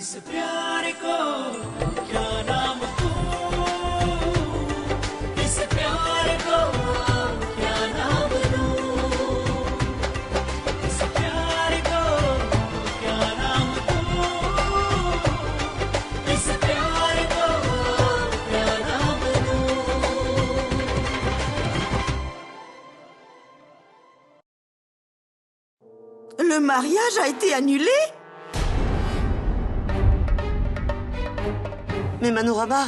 Le mariage a été annulé? Mais Manorama,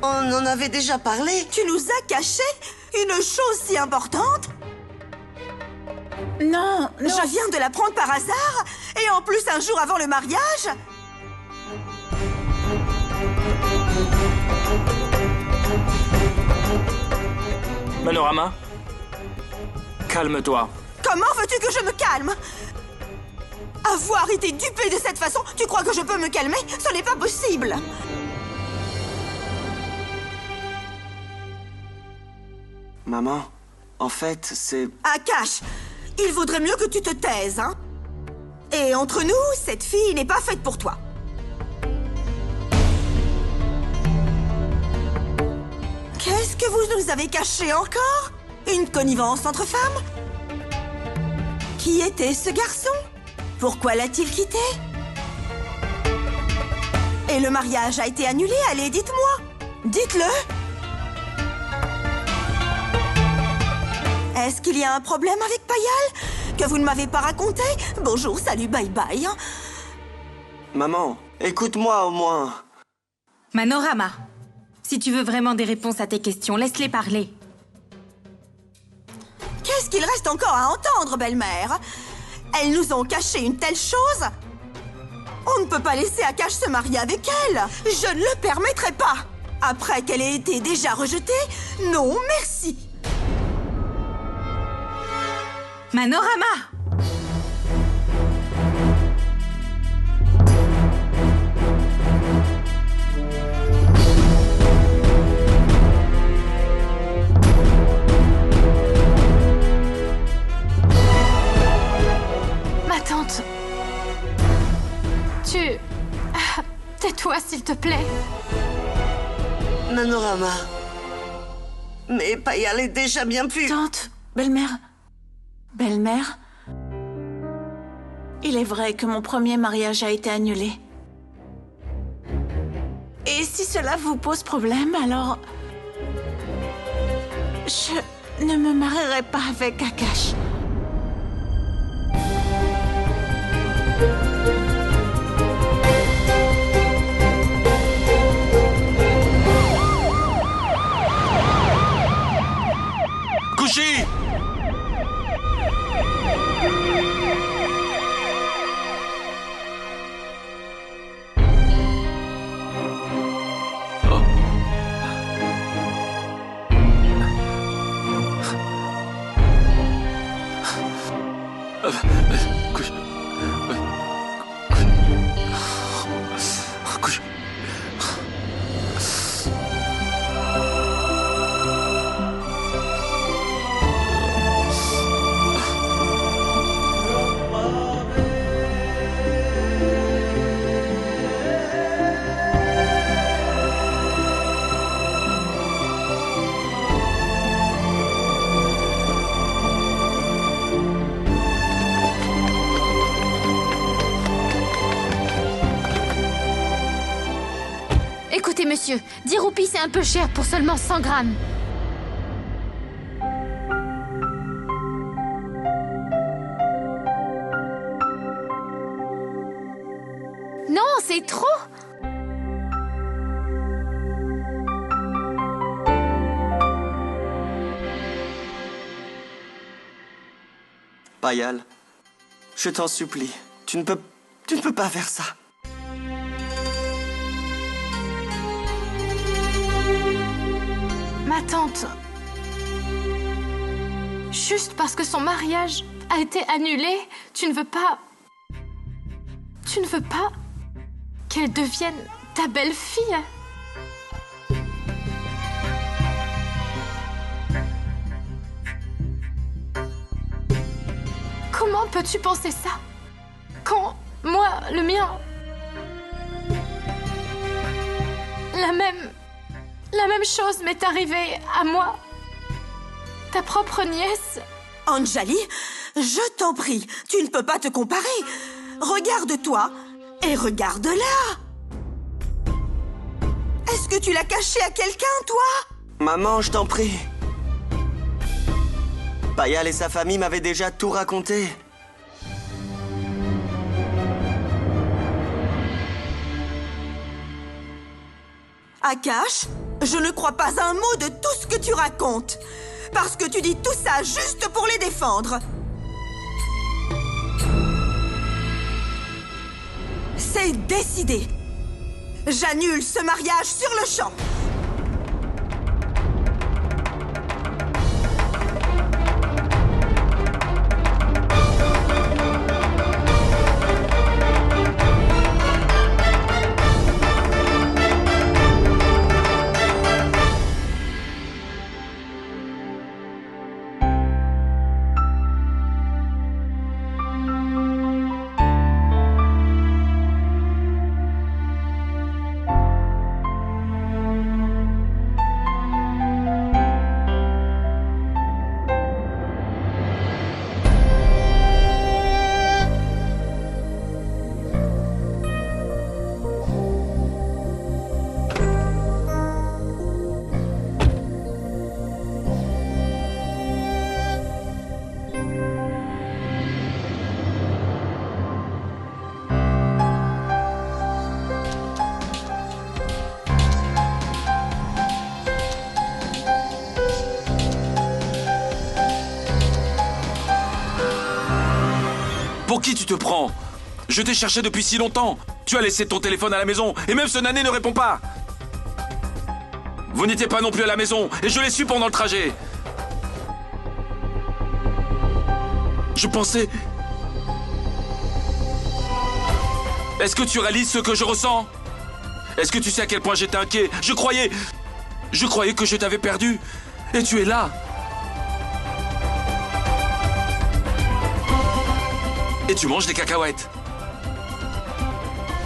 on en avait déjà parlé. Tu nous as caché une chose si importante? Non, non. Je viens de l'apprendre par hasard, et en plus un jour avant le mariage. Manorama, calme-toi. Comment veux-tu que je me calme? Avoir été dupée de cette façon, tu crois que je peux me calmer? Ce n'est pas possible. Maman, en fait, c'est... Akash, il vaudrait mieux que tu te taises, hein? Et entre nous, cette fille n'est pas faite pour toi. Qu'est-ce que vous nous avez caché encore? Une connivence entre femmes? Qui était ce garçon? Pourquoi l'a-t-il quitté? Et le mariage a été annulé, allez, dites-moi. Dites-le. Est-ce qu'il y a un problème avec Payal que vous ne m'avez pas raconté? Bonjour, salut, bye bye. Maman, écoute-moi au moins. Manorama, si tu veux vraiment des réponses à tes questions, laisse-les parler. Qu'est-ce qu'il reste encore à entendre, belle-mère? Elles nous ont caché une telle chose? On ne peut pas laisser Akash se marier avec elle. Je ne le permettrai pas. Après qu'elle ait été déjà rejetée, non, merci. Manorama! Ma tante... Tais-toi, s'il te plaît. Manorama. Mais Payal est déjà bien plus... Tante, belle-mère... Belle-mère... Il est vrai que mon premier mariage a été annulé. Et si cela vous pose problème, alors... Je ne me marierai pas avec Akash. Couchez! Écoutez, monsieur, 10 roupies, c'est un peu cher pour seulement 100 grammes. Non, c'est trop! Payal, je t'en supplie, tu ne peux pas faire ça. Ma tante... Juste parce que son mariage a été annulé, tu ne veux pas... Tu ne veux pas qu'elle devienne ta belle-fille? Comment peux-tu penser ça? Quand Moi, le mien... La même chose m'est arrivée à moi. Ta propre nièce. Anjali, je t'en prie, tu ne peux pas te comparer. Regarde-toi et regarde-la. Est-ce que tu l'as caché à quelqu'un, toi? Maman, je t'en prie. Payal et sa famille m'avaient déjà tout raconté. Akash, je ne crois pas un mot de tout ce que tu racontes. Parce que tu dis tout ça juste pour les défendre. C'est décidé. J'annule ce mariage sur le champ. Pour qui tu te prends? Je t'ai cherché depuis si longtemps. Tu as laissé ton téléphone à la maison et même ce nané ne répond pas. Vous n'étiez pas non plus à la maison et je l'ai su pendant le trajet. Je pensais... Est-ce que tu réalises ce que je ressens? Est-ce que tu sais à quel point j'étais inquiet? Je croyais que je t'avais perdu. Et tu es là. Et tu manges des cacahuètes.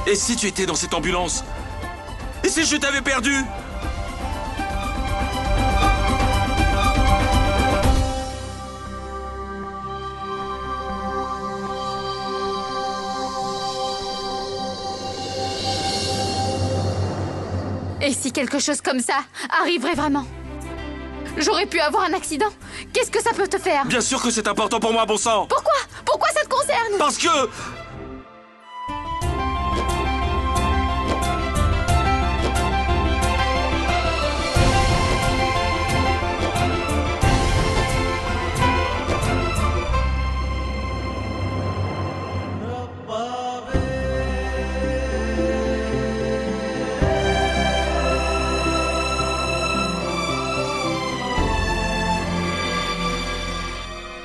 Et si tu étais dans cette ambulance? Et si je t'avais perdu? Et si quelque chose comme ça arriverait vraiment? J'aurais pu avoir un accident. Qu'est-ce que ça peut te faire? Bien sûr que c'est important pour moi, bon sang. Pourquoi? Pourquoi ça te concerne? Parce que...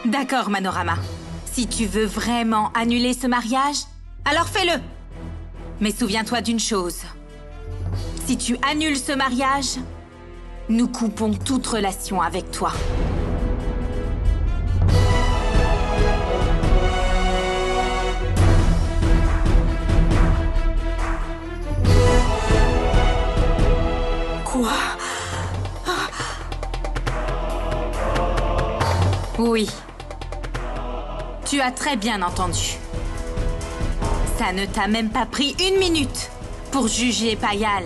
D'accord, Manorama. Si tu veux vraiment annuler ce mariage, alors fais-le. Mais souviens-toi d'une chose. Si tu annules ce mariage, nous coupons toute relation avec toi. Quoi? Oui. Tu as très bien entendu. Ça ne t'a même pas pris 1 minute pour juger Payal.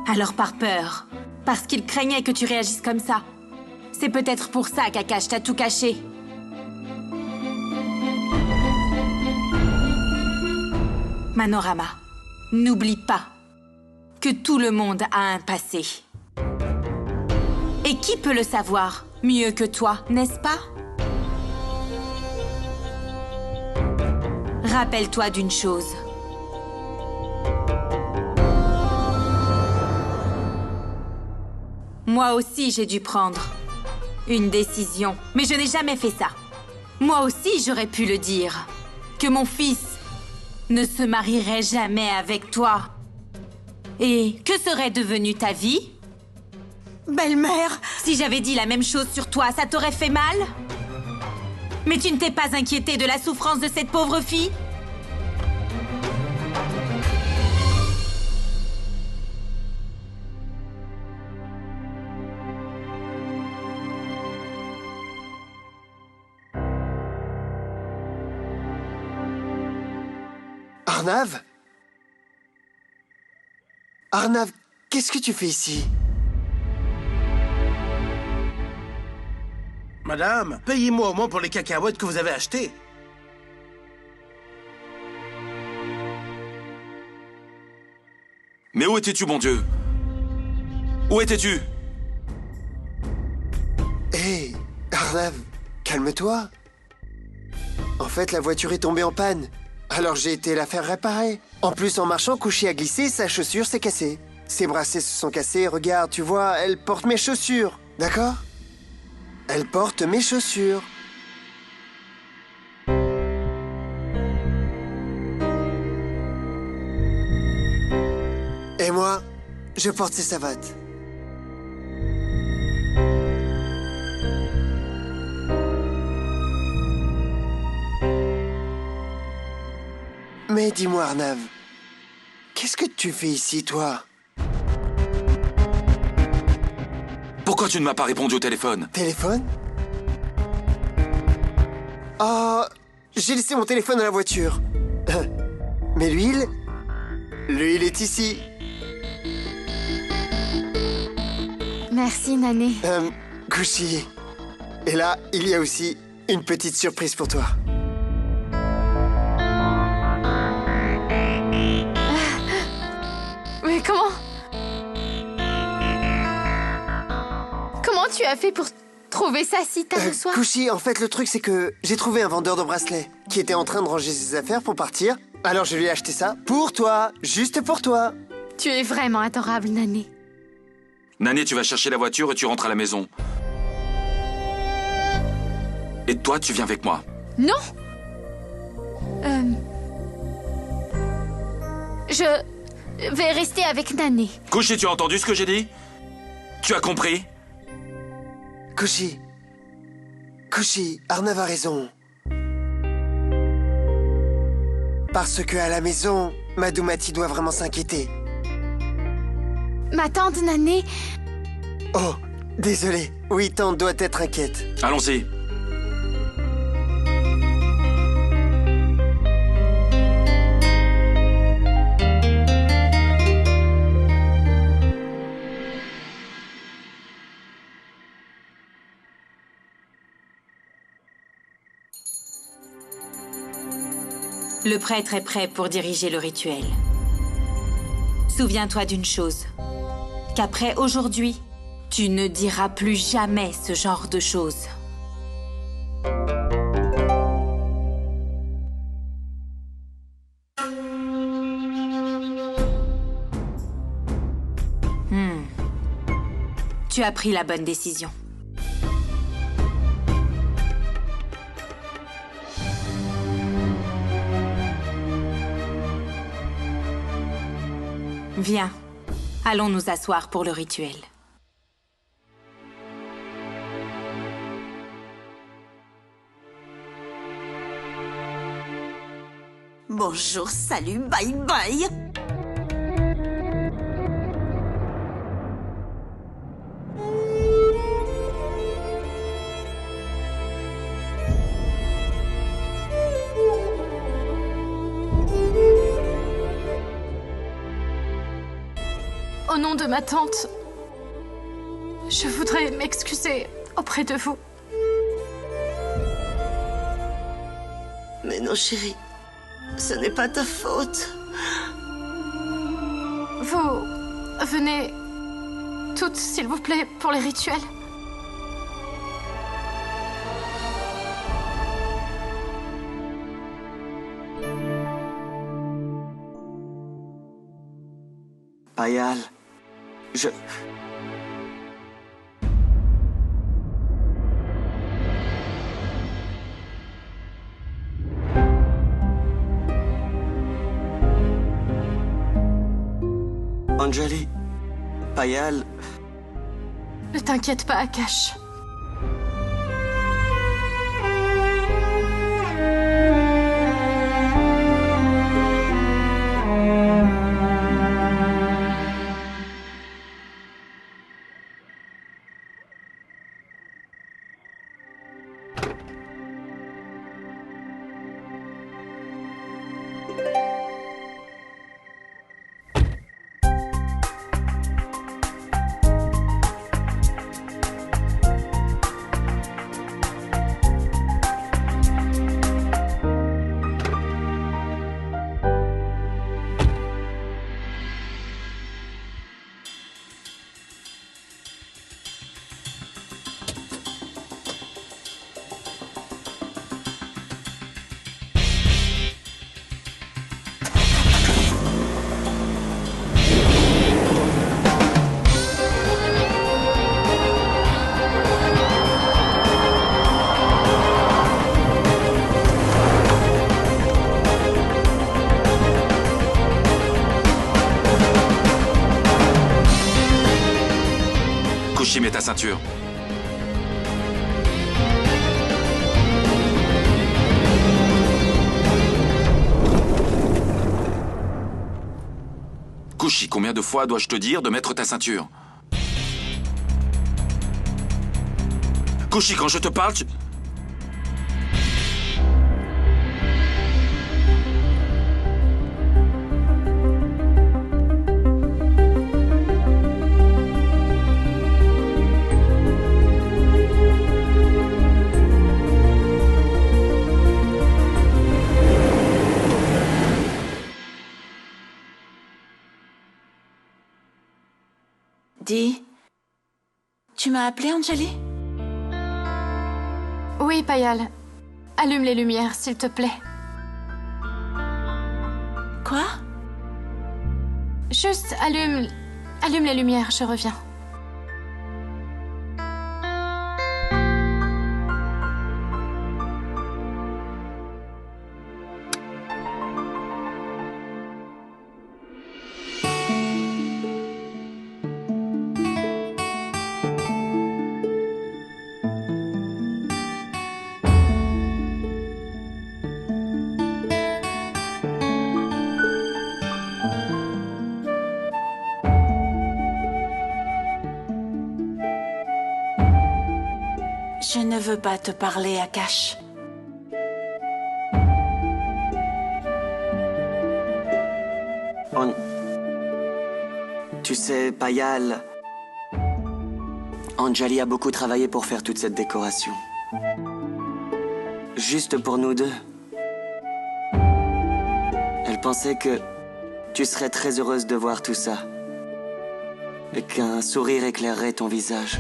Alors par peur, parce qu'il craignait que tu réagisses comme ça. C'est peut-être pour ça qu'Akash t'a tout caché. Manorama, n'oublie pas que tout le monde a un passé. Et qui peut le savoir mieux que toi, n'est-ce pas? Rappelle-toi d'une chose. Moi aussi, j'ai dû prendre une décision, mais je n'ai jamais fait ça. Moi aussi, j'aurais pu le dire, que mon fils ne se marierait jamais avec toi. Et que serait devenue ta vie? Belle-mère, Si j'avais dit la même chose sur toi, ça t'aurait fait mal? Mais tu ne t'es pas inquiétée de la souffrance de cette pauvre fille? Arnav? Arnav, qu'est-ce que tu fais ici? Madame, payez-moi au moins pour les cacahuètes que vous avez achetées. Mais où étais-tu, mon Dieu? Où étais-tu? Hé, Arnav, calme-toi. En fait, la voiture est tombée en panne. Alors j'ai été la faire réparer. En plus, en marchant, Kushi a glissé, sa chaussure s'est cassée. Ses bracelets se sont cassés, regarde, tu vois, elle porte mes chaussures. D'accord? Elle porte mes chaussures. Et moi, je porte ses savates. Mais dis-moi, Arnav, qu'est-ce que tu fais ici, toi? Pourquoi tu ne m'as pas répondu au téléphone? Téléphone? Oh, j'ai laissé mon téléphone à la voiture. Mais l'huile? L'huile est ici. Merci, Nané. Kushi. Et là, il y a aussi une petite surprise pour toi. Mais comment tu as fait pour trouver ça si tard le soir? Kushi, en fait, le truc, c'est que j'ai trouvé un vendeur de bracelets qui était en train de ranger ses affaires pour partir. Alors je lui ai acheté ça pour toi, juste pour toi. Tu es vraiment adorable, Nané. Nané, tu vas chercher la voiture et tu rentres à la maison. Et toi, tu viens avec moi. Non. Je vais rester avec Nané. Kushi, tu as entendu ce que j'ai dit? Tu as compris? Kushi, Arnav a raison. Parce que à la maison, Madhumati doit vraiment s'inquiéter. Ma tante Nané... Oh, désolé. Oui, tante doit être inquiète. Allons-y. Le prêtre est prêt pour diriger le rituel. Souviens-toi d'une chose, qu'après aujourd'hui, tu ne diras plus jamais ce genre de choses. Tu as pris la bonne décision. Viens, allons nous asseoir pour le rituel. bonjour, salut, bye bye. Au nom de ma tante, je voudrais m'excuser auprès de vous. Mais non, chérie, ce n'est pas ta faute. Vous venez toutes, s'il vous plaît, pour les rituels. Payal, Anjali, Payal, Ne t'inquiète pas, Akash. Kushi, mets ta ceinture. Kushi, combien de fois dois-je te dire de mettre ta ceinture? Kushi, quand je te parle, tu... Dis, tu m'as appelé, Anjali? Oui, Payal. Allume les lumières, s'il te plaît. Quoi? Juste allume les lumières, je reviens. Je ne veux pas te parler, Akash. Tu sais, Payal... Anjali a beaucoup travaillé pour faire toute cette décoration. Juste pour nous deux. Elle pensait que tu serais très heureuse de voir tout ça. Et qu'un sourire éclairerait ton visage.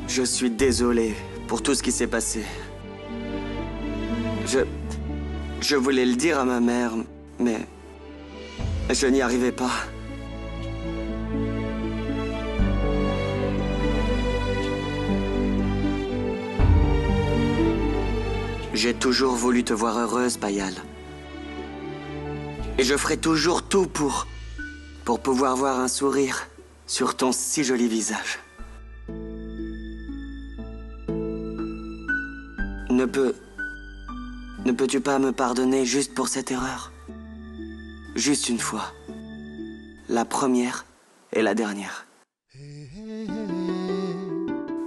Je suis désolé pour tout ce qui s'est passé. Je voulais le dire à ma mère, mais je n'y arrivais pas. J'ai toujours voulu te voir heureuse, Payal. Et je ferai toujours tout pour pouvoir voir un sourire sur ton si joli visage. Ne peux-tu pas me pardonner juste pour cette erreur? Juste une fois. La première et la dernière.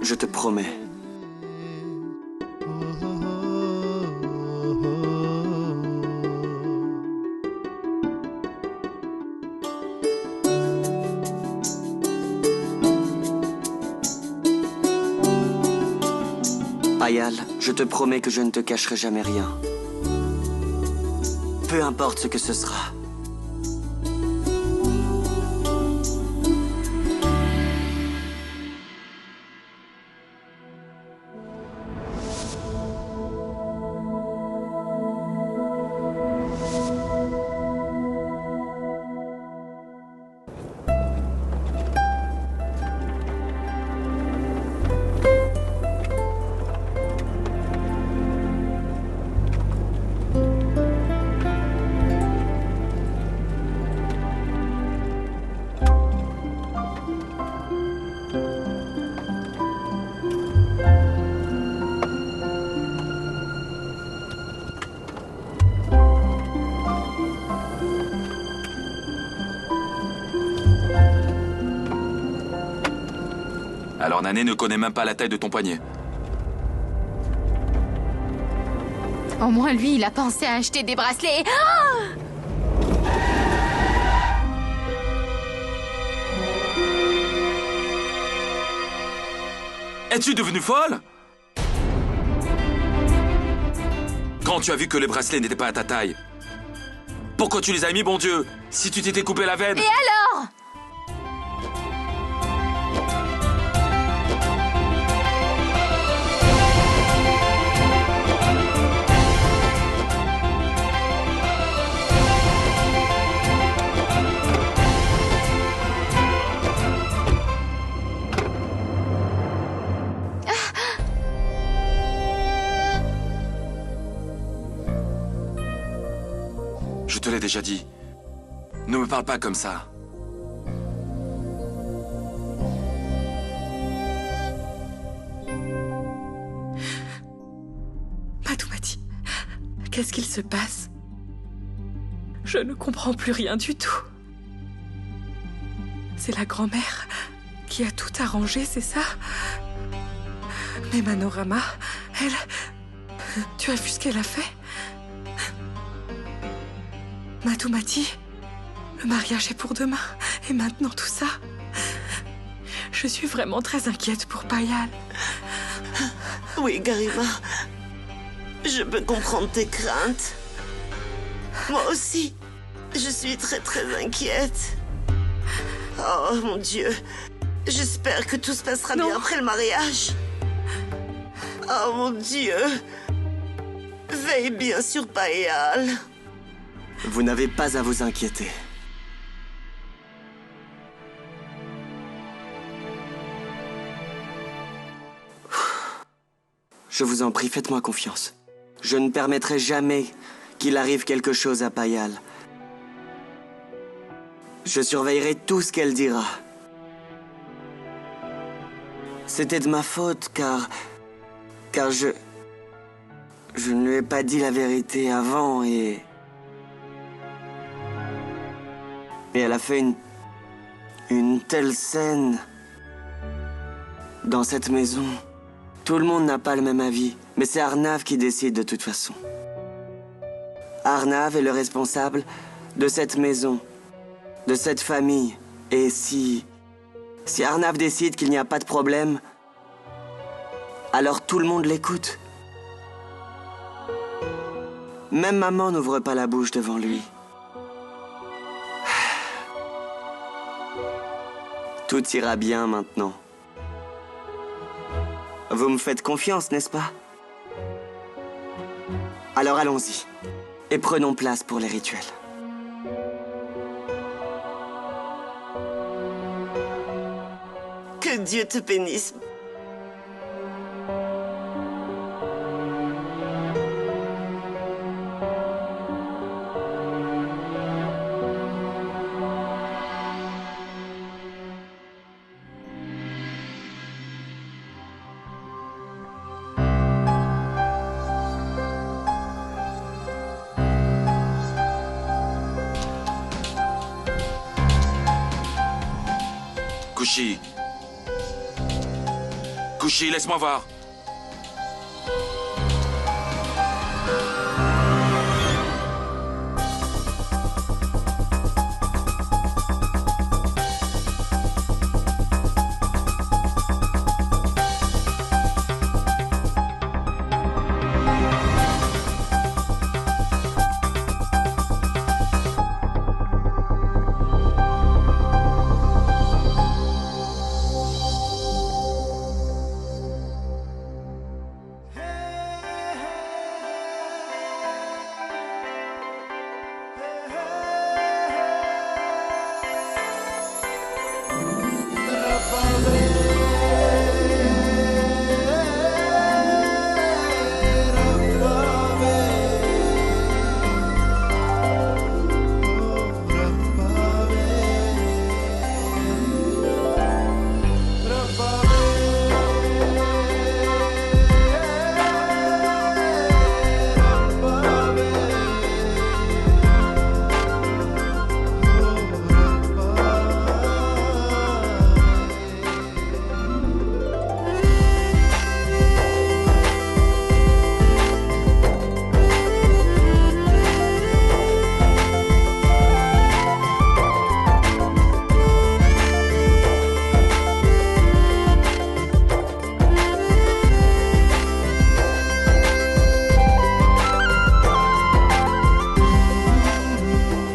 Je te promets. Payal, je te promets que je ne te cacherai jamais rien. Peu importe ce que ce sera. Alors Nané ne connaît même pas la taille de ton poignet. Au moins, lui, il a pensé à acheter des bracelets. Ah! Es-tu devenue folle? Quand tu as vu que les bracelets n'étaient pas à ta taille, pourquoi tu les as mis, bon Dieu? Si tu t'étais coupé la veine... Et alors? Je te l'ai déjà dit. Ne me parle pas comme ça. Mathumati, qu'est-ce qu'il se passe? Je ne comprends plus rien du tout. C'est la grand-mère qui a tout arrangé, c'est ça? Mais Manorama, elle... Tu as vu ce qu'elle a fait? Mathumati, le mariage est pour demain. Et maintenant tout ça. Je suis vraiment très inquiète pour Payal. Oui, Garima. Je peux comprendre tes craintes. Moi aussi, je suis très inquiète. Oh mon Dieu. J'espère que tout se passera bien après le mariage. Oh mon Dieu. Veille bien sur Payal. Vous n'avez pas à vous inquiéter. Je vous en prie, faites-moi confiance. Je ne permettrai jamais qu'il arrive quelque chose à Payal. Je surveillerai tout ce qu'elle dira. C'était de ma faute, car je ne lui ai pas dit la vérité avant et elle a fait une telle scène dans cette maison. Tout le monde n'a pas le même avis, mais c'est Arnav qui décide de toute façon. Arnav est le responsable de cette maison, de cette famille. Et si Arnav décide qu'il n'y a pas de problème, alors tout le monde l'écoute. Même maman n'ouvre pas la bouche devant lui. Tout ira bien maintenant. Vous me faites confiance, n'est-ce pas? Alors allons-y. Et prenons place pour les rituels. Que Dieu te bénisse. Kushi. Kushi, laisse-moi voir.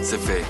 C'est fait.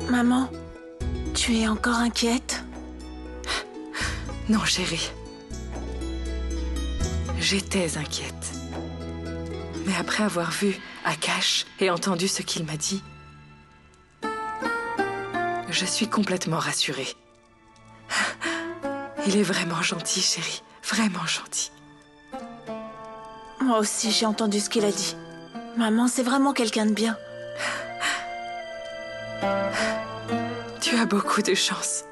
Maman, tu es encore inquiète? Non, chérie. J'étais inquiète. Mais après avoir vu Akash et entendu ce qu'il m'a dit, je suis complètement rassurée. Il est vraiment gentil, chérie. Vraiment gentil. Moi aussi, j'ai entendu ce qu'il a dit. Maman, c'est vraiment quelqu'un de bien. Tu as beaucoup de chance.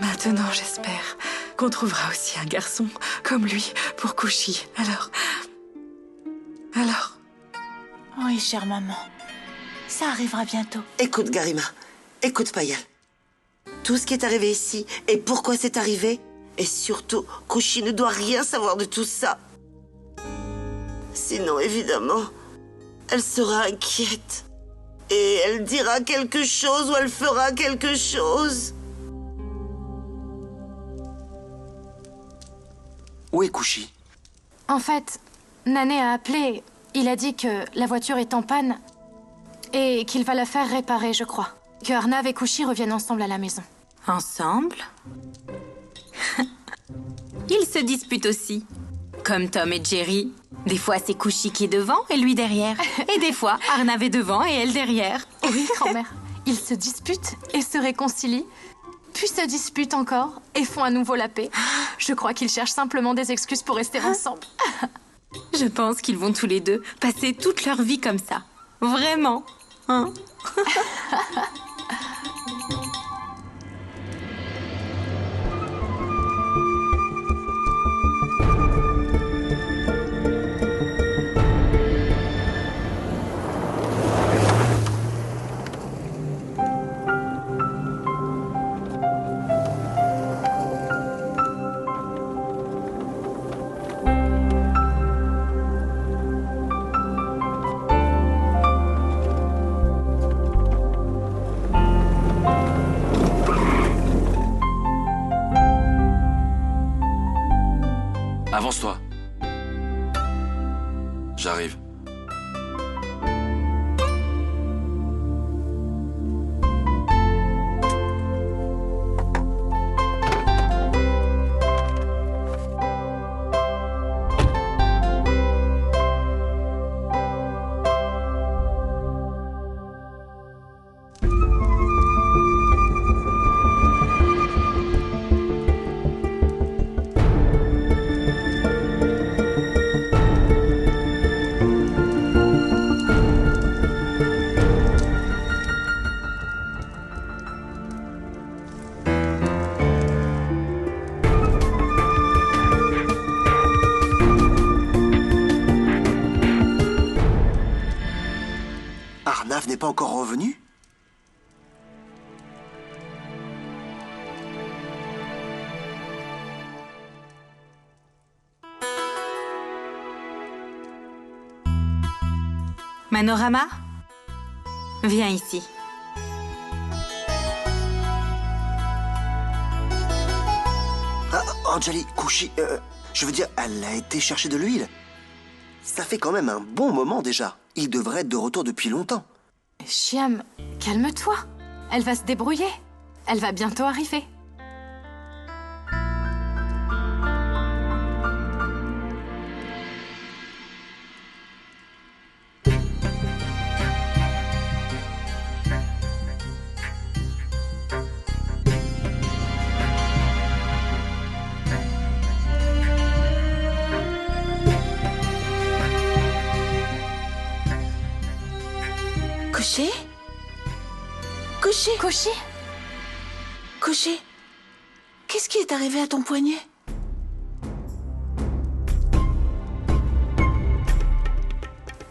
Maintenant, j'espère qu'on trouvera aussi un garçon comme lui pour Kushi. Alors... Oui, chère maman. Ça arrivera bientôt. Écoute, Garima. Écoute, Payal. Tout ce qui est arrivé ici et pourquoi c'est arrivé. Et surtout, Kushi ne doit rien savoir de tout ça. Sinon, évidemment, elle sera inquiète. Et elle dira quelque chose ou elle fera quelque chose. Où est Kushi? En fait, Nané a appelé. Il a dit que la voiture est en panne et qu'il va la faire réparer, je crois. Que Arnav et Kushi reviennent ensemble à la maison. Ensemble? Ils se disputent aussi. Comme Tom et Jerry. Des fois, c'est Kushi qui est devant et lui derrière. Et des fois, Arnav est devant et elle derrière. Oui, grand-mère. Ils se disputent et se réconcilient, puis se disputent encore et font à nouveau la paix. Je crois qu'ils cherchent simplement des excuses pour rester ensemble. Je pense qu'ils vont tous les deux passer toute leur vie comme ça. Vraiment. Hein? Avance-toi. J'arrive. Arnav n'est pas encore revenu? Manorama, viens ici. Ah, Anjali, Kushi, je veux dire, elle a été chercher de l'huile. Ça fait quand même un bon moment déjà. Il devrait être de retour depuis longtemps. Shyam, calme-toi. Elle va se débrouiller. Elle va bientôt arriver. Kushi? Kushi? Kushi? Kushi? Qu'est-ce qui est arrivé à ton poignet?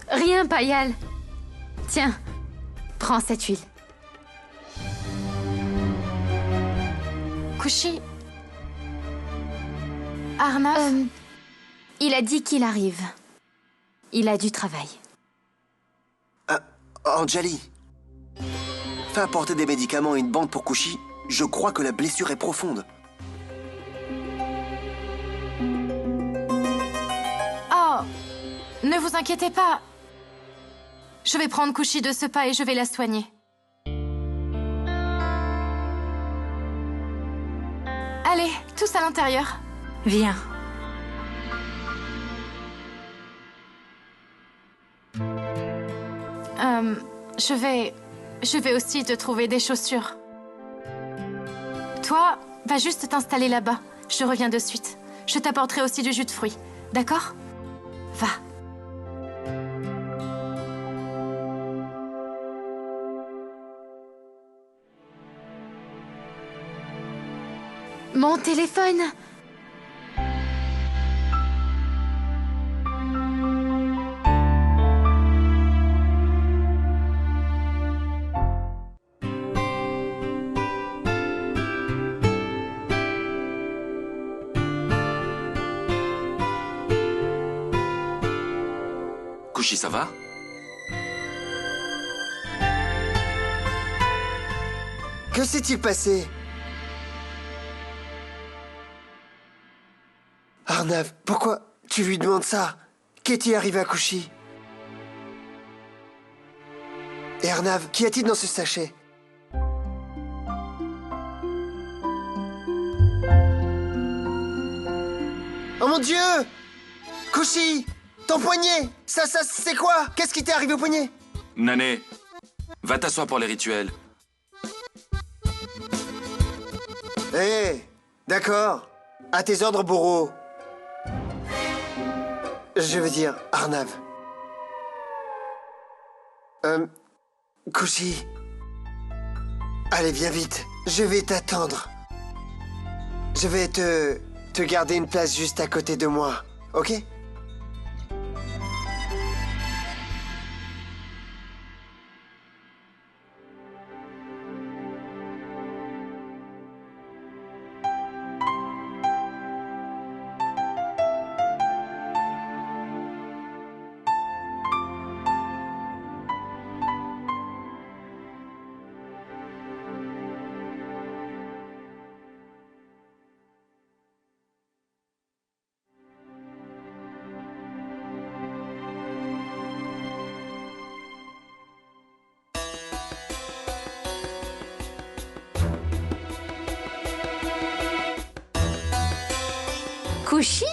Rien, Payal. Tiens, prends cette huile. Kushi? Arnav? Il a dit qu'il arrive. Il a du travail. Anjali, fais apporter des médicaments et une bande pour Kushi. Je crois que la blessure est profonde. Oh, ne vous inquiétez pas. Je vais prendre Kushi de ce pas et je vais la soigner. Allez, tous à l'intérieur. Viens. Je vais aussi te trouver des chaussures. Toi, va juste t'installer là-bas. Je reviens de suite. Je t'apporterai aussi du jus de fruits. D'accord? Va. Mon téléphone! Kushi, ça va? Que s'est-il passé? Arnav, pourquoi tu lui demandes ça? Qu'est-il arrivé à Kushi? Et Arnav, qu'y a-t-il dans ce sachet? Oh mon Dieu! Kushi! Ton poignet! Ça, c'est quoi? Qu'est-ce qui t'est arrivé au poignet? Nané, va t'asseoir pour les rituels. Hé, d'accord. À tes ordres, Boro. Je veux dire, Arnav. Kushi. Allez, viens vite. Je vais t'attendre. Je vais te garder une place juste à côté de moi, ok? Kushi?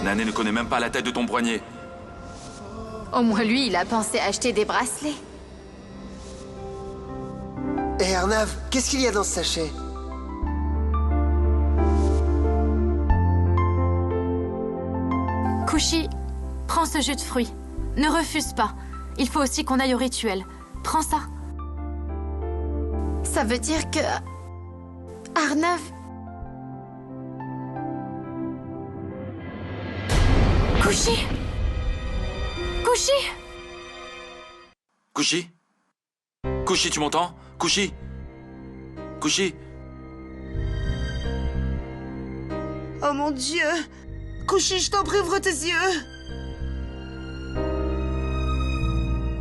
Nané ne connaît même pas la taille de ton poignet. Au moins lui, il a pensé acheter des bracelets. Hé Arnav, qu'est-ce qu'il y a dans ce sachet? Kushi, prends ce jus de fruits. Ne refuse pas. Il faut aussi qu'on aille au rituel. Prends ça. Ça veut dire que... Arnav... Kushi! Kushi! Kushi? Kushi, tu m'entends? Kushi? Kushi? Oh mon Dieu! Kushi, je t'en prie, ouvre tes yeux!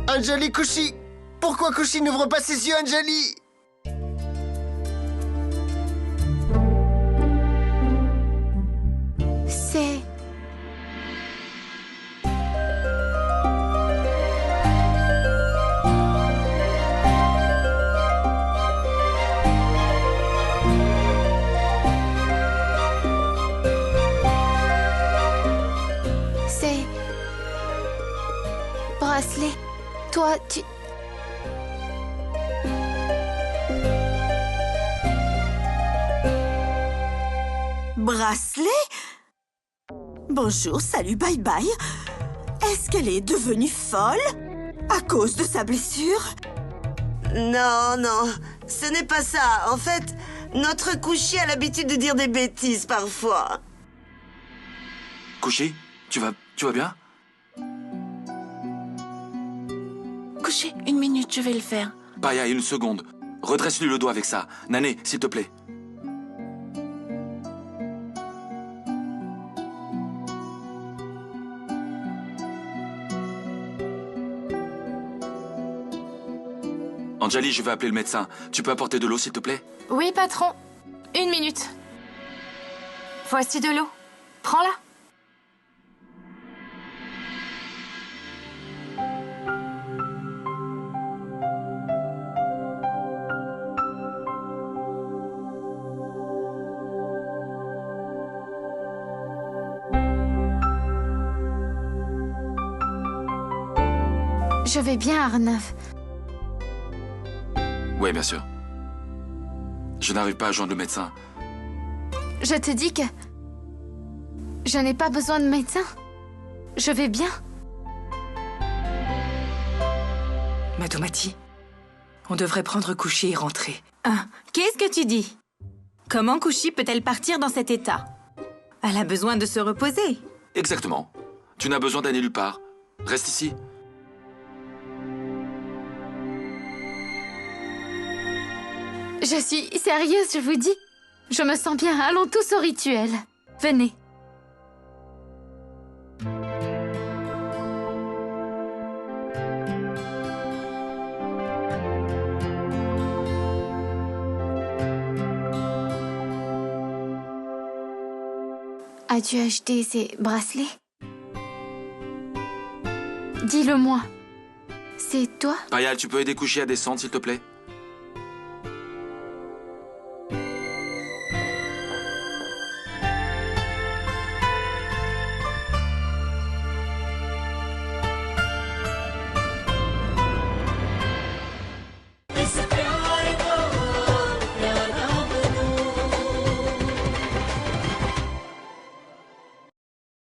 Anjali, Kushi! Pourquoi Kushi n'ouvre pas ses yeux, Anjali? C'est... C'est... Bracelet. Toi, tu... Bracelet? Bonjour, salut, bye bye. Est-ce qu'elle est devenue folle à cause de sa blessure? Non, non, ce n'est pas ça. En fait, notre Kushi a l'habitude de dire des bêtises parfois. Kushi, tu vas bien? Kushi, une minute, je vais le faire. Paya, une seconde. Redresse-lui le doigt avec ça. Nané, s'il te plaît. Anjali, je vais appeler le médecin. Tu peux apporter de l'eau, s'il te plaît? Oui, patron. Une minute. Voici de l'eau. Prends-la. Je vais bien, Arnav. Oui, bien sûr. Je n'arrive pas à joindre le médecin. Je te dis que... Je n'ai pas besoin de médecin. Je vais bien. Madhumati, on devrait prendre Kushi et rentrer. Ah, qu'est-ce que tu dis? Comment Kushi peut-elle partir dans cet état? Elle a besoin de se reposer. Exactement. Tu n'as besoin d'aller nulle part. Reste ici. Je suis sérieuse, je vous dis. Je me sens bien. Allons tous au rituel. Venez. As-tu acheté ces bracelets? Dis-le-moi. C'est toi? Paya, tu peux aider Kushi à descendre, s'il te plaît?